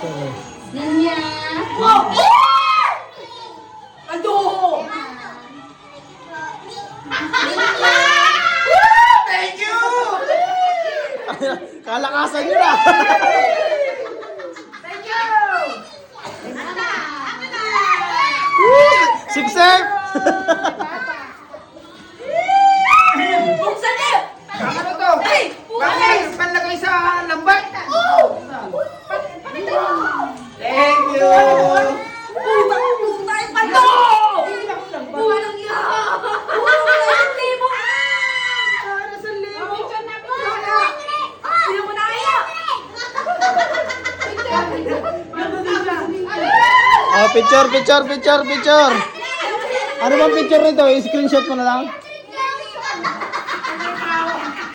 Ninya. Wow! Ado! Thank you! Kalakasan nyo na. Thank you! Sigsek! Buksan niyo! Ano to? Hey! Panlagay sa lambat! Thank you! Tayo pa to! Walang yan! Walang libo! Sino mo na kaya? Oh, picture. Ano bang picture nito? I-screenshot mo na lang.